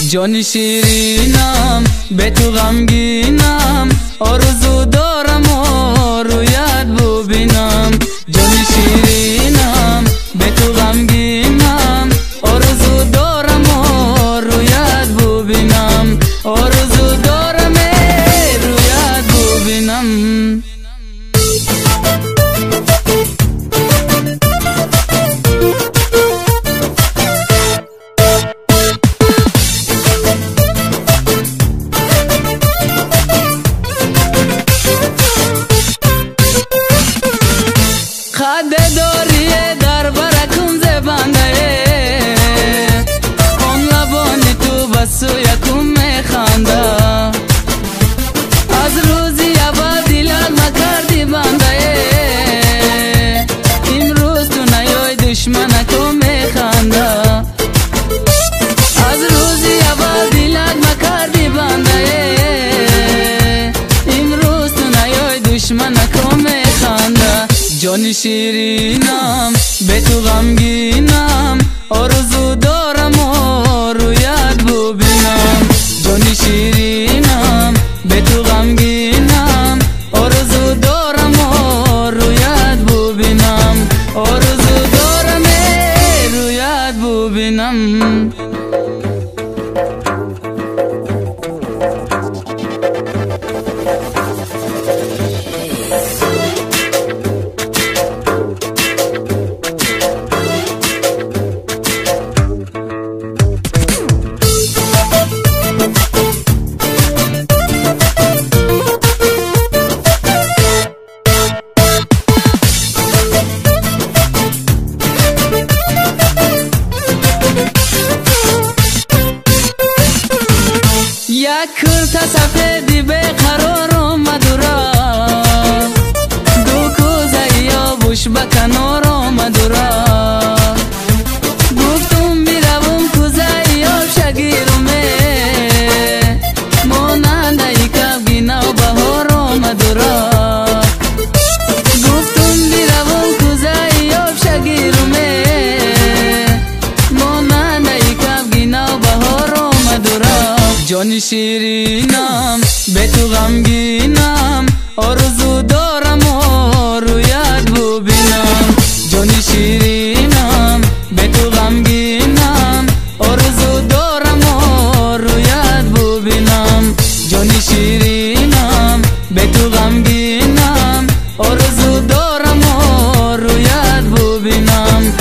جان شیرینم به تو غمگینم، آرزو دارم رویت ببینم. جان شیرینم به تو غمگینم، آرزو دارم رویت ببینم. آرزو دارم رویت ببینم. خد داری در برکم زبنده، اون لبانی تو بس یکم میخنده. از روزی اول دیلال مکردی بنده، امروز تو نیای دشمنکو میخنده. از روزی اول دیلال مکردی بنده، امروز تو نیای دشمنکو میخنده. جان شیرینم به تو غمگینم، آرزو دارم رویت ببینم. جان شیرینم به تو غمگینم، آرزو دارم رویت ببینم. آرزو دارم رویت ببینم. یک کرت سفیدی به قرار آمد را، دو کوزه یا بوش به کنار آمد را. گفتم بیروم کوزه یا شگیرمه، مانند ای کبگین و بهار آمد را. گفتم بیروم کوزه یا شگیرمه، مانند ای کبگین و بهار آمد را. جان شیرینم به تو غمگینم، آرزو دارم رویت ببینم. جان شیرینم به تو غمگینم، آرزو دارم رویت ببینم. جان شیرینم به تو غمگینم، آرزو دارم رویت ببینم.